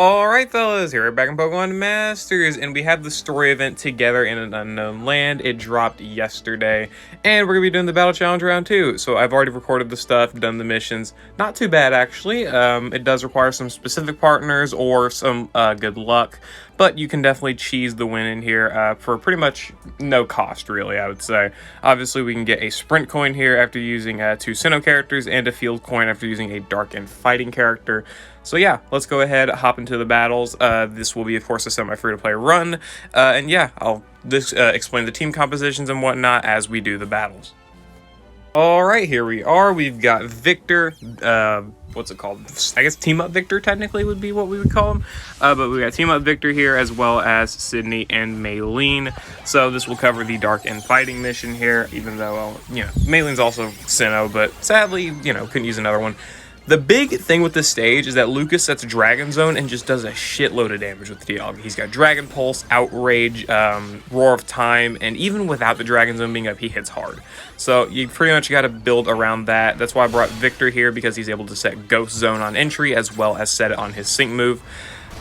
Alright fellas, here we're back in Pokemon Masters, and we have the story event Together in an Unknown Land. It dropped yesterday, and we're going to be doing the Battle Challenge round 2. So I've already recorded the stuff, done the missions. Not too bad, actually. It does require some specific partners or some good luck, but you can definitely cheese the win in here for pretty much no cost, really, I would say. Obviously, we can get a Sprint coin here after using 2 Sinnoh characters, and a Field coin after using a Dark and Fighting character. So yeah, let's go ahead, hop into the battles. This will be, of course, a semi-free-to-play run. And yeah, I'll explain the team compositions and whatnot as we do the battles. Alright, here we are. We've got Victor, what's it called? I guess Team Up Victor technically would be what we would call him. But we got Team Up Victor here, as well as Sydney and Maylene. So this will cover the Dark and Fighting mission here, even though, Maylene's also Sinnoh, but sadly, couldn't use another one. The big thing with this stage is that Lucas sets Dragon Zone and just does a shitload of damage with the Dialga. He's got Dragon Pulse, Outrage, Roar of Time, and even without the Dragon Zone being up, he hits hard. So you pretty much got to build around that. That's why I brought Victor here, because he's able to set Ghost Zone on entry as well as set it on his Sync move.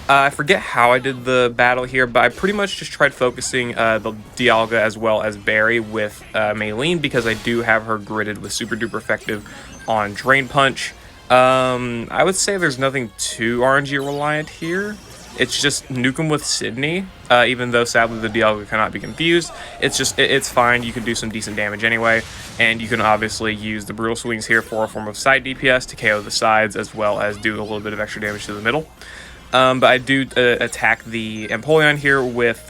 I forget how I did the battle here, but I pretty much just tried focusing the Dialga as well as Barry with Maylene, because I do have her gridded with super duper effective on Drain Punch. I would say there's nothing too RNG reliant here. It's just nuke him with Sydney, even though sadly the Dialga cannot be confused. It's fine. You can do some decent damage anyway, and you can obviously use the Brutal Swings here for a form of side DPS to KO the sides, as well as do a little bit of extra damage to the middle. But I do attack the Empoleon here with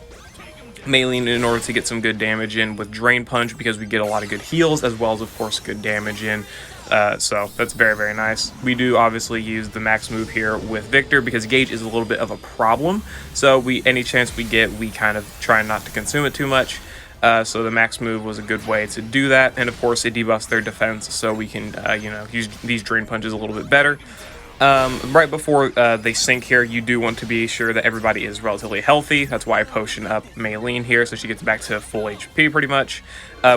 Maylene in order to get some good damage in with Drain Punch, because we get a lot of good heals as well as, of course, good damage in. So that's very, very nice. We do obviously use the max move here with Victor, because Gauge is a little bit of a problem. So any chance we get, we kind of try not to consume it too much. So the max move was a good way to do that. And of course, it debuffs their defense, so we can, use these Drain Punches a little bit better. Right before they sync here, you do want to be sure that everybody is relatively healthy. That's why I potion up Maylene here, so she gets back to full HP pretty much.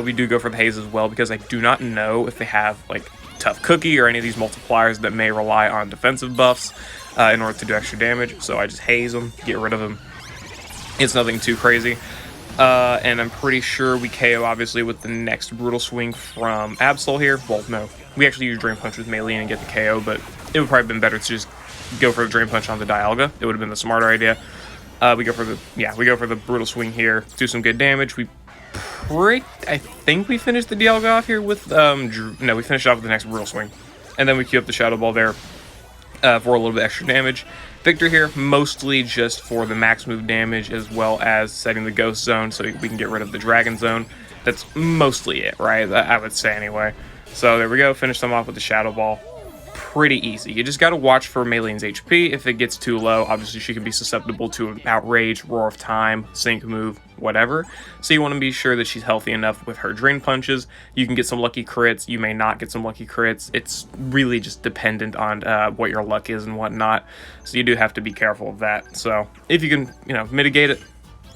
We do go for the Haze as well, because I do not know if they have like Tough Cookie or any of these multipliers that may rely on defensive buffs in order to do extra damage. So I just Haze them, get rid of them. It's nothing too crazy. And I'm pretty sure we KO obviously with the next Brutal Swing from Absol here. Well, no, we actually use Drain Punch with Maylene and get the KO, but it would probably have been better to just go for a Drain Punch on the Dialga. It would have been the smarter idea. We go for the Brutal Swing here, do some good damage. I think we finished the Dialga off here with no, we finished off with the next Brutal Swing, and then we queue up the Shadow Ball there for a little bit extra damage. Victor here, mostly just for the max move damage, as well as setting the Ghost Zone so we can get rid of the Dragon Zone. That's mostly it, right? I would say anyway. So there we go, finish them off with the Shadow Ball. Pretty easy. You just got to watch for Maylene's HP. If it gets too low, obviously she can be susceptible to an Outrage, Roar of Time, Sync move, whatever. So you want to be sure that she's healthy enough with her Drain Punches. You can get some lucky crits. You may not get some lucky crits. It's really just dependent on what your luck is and whatnot. So you do have to be careful of that. So if you can, mitigate it,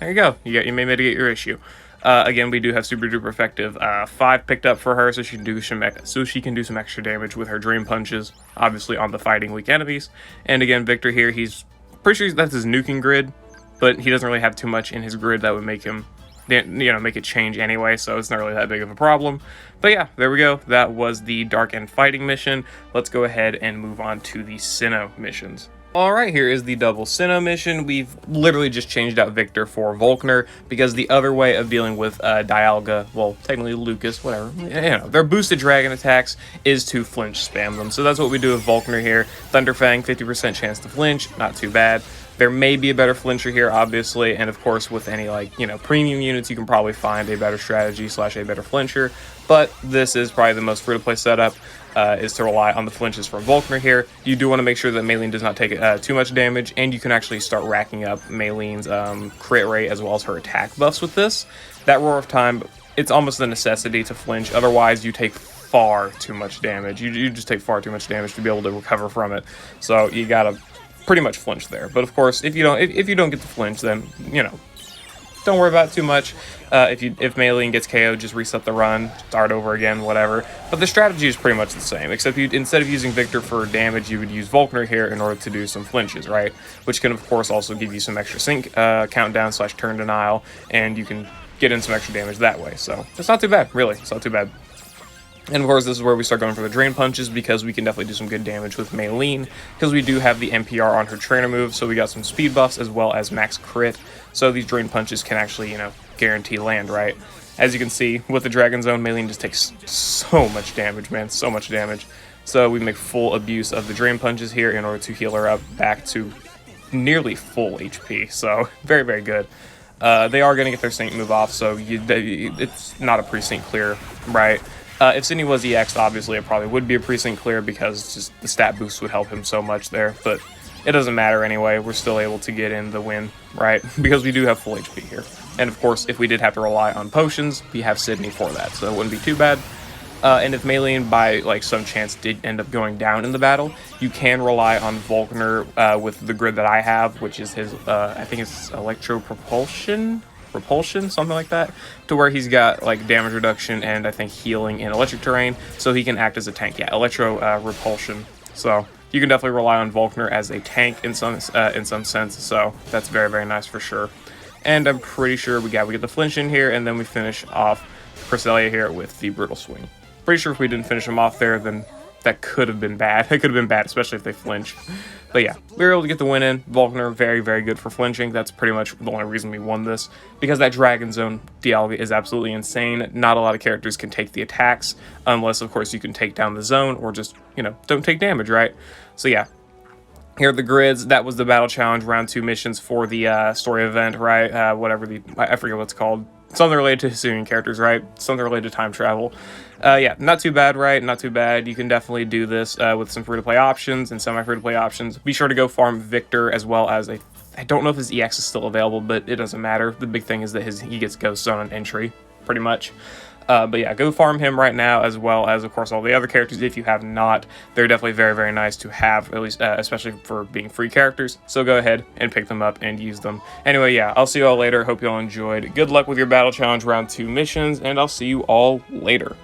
there you go. You may mitigate your issue. Again, we do have super duper effective 5 picked up for her, so she can do some extra damage with her Drain Punches, obviously on the fighting weak enemies. And again, Victor here, he's pretty sure that's his nuking grid, but he doesn't really have too much in his grid that would make him, make it change anyway, so it's not really that big of a problem. But yeah, there we go. That was the Dark and Fighting mission. Let's go ahead and move on to the Sinnoh missions. Alright, here is the double Sinnoh mission. We've literally just changed out Victor for Volkner, because the other way of dealing with Dialga, well, technically Lucas, whatever, their boosted dragon attacks is to flinch spam them. So that's what we do with Volkner here. Thunderfang, 50% chance to flinch, not too bad. There may be a better flincher here, obviously, and of course with any premium units, you can probably find a better strategy / a better flincher, but this is probably the most free-to-play setup. Is to rely on the flinches from Volkner here. You do want to make sure that Maylene does not take too much damage, and you can actually start racking up Maylene's crit rate as well as her attack buffs with this. That Roar of Time, it's almost a necessity to flinch, otherwise you take far too much damage. You just take far too much damage to be able to recover from it, so you gotta pretty much flinch there. But of course, if you don't get the flinch, then don't worry about it too much. If Maylene gets KO'd, just reset the run, start over again, whatever. But the strategy is pretty much the same, except instead of using Victor for damage, you would use Volkner here in order to do some flinches, right? Which can, of course, also give you some extra sync countdown / turn denial, and you can get in some extra damage that way. So it's not too bad, really. It's not too bad. And of course, this is where we start going for the drain punches, because we can definitely do some good damage with Maylene, because we do have the NPR on her trainer move, so we got some speed buffs as well as max crit. So these drain punches can actually, you know, guarantee land, right? As you can see, with the Dragon Zone, Maylene just takes so much damage, man, so much damage. So we make full abuse of the drain punches here in order to heal her up back to nearly full HP. So very, very good. They are going to get their sync move off, so it's not a pre-sync clear, right? If Sinnoh was EX'd, obviously it probably would be a pre-sync clear, because just the stat boost would help him so much there, but it doesn't matter anyway. We're still able to get in the win, right? Because we do have full HP here. And of course, if we did have to rely on potions, we have Sydney for that, so it wouldn't be too bad. And if Maylene, by like some chance, did end up going down in the battle, you can rely on Volkner with the grid that I have, which is his, I think it's Electro Propulsion, something like that, to where he's got like damage reduction and I think healing in electric terrain, so he can act as a tank. Yeah, Electro Repulsion. So you can definitely rely on Volkner as a tank in some sense. So that's very, very nice for sure. And I'm pretty sure we get the flinch in here, and then we finish off Cresselia here with the brutal swing. Pretty sure if we didn't finish him off there, then that could have been bad. It could have been bad, especially if they flinch. But yeah, we were able to get the win in. Volkner, very, very good for flinching. That's pretty much the only reason we won this, because that Dragon Zone Dialga is absolutely insane. Not a lot of characters can take the attacks, unless, of course, you can take down the zone or just, you know, don't take damage, right? So yeah, here are the grids. That was the Battle Challenge Round 2 missions for the story event, right? I forget what it's called. Something related to Hisuian characters, right? Something related to time travel. Yeah, not too bad, right? Not too bad. You can definitely do this with some free-to-play options and semi-free-to-play options. Be sure to go farm Victor, as well as I don't know if his EX is still available, but it doesn't matter. The big thing is that he gets Ghost Zone on entry, pretty much. But yeah, go farm him right now, as well as, of course, all the other characters. If you have not, they're definitely very, very nice to have, at least, especially for being free characters. So go ahead and pick them up and use them. Anyway, yeah, I'll see you all later. Hope you all enjoyed. Good luck with your Battle Challenge Round 2 missions, and I'll see you all later.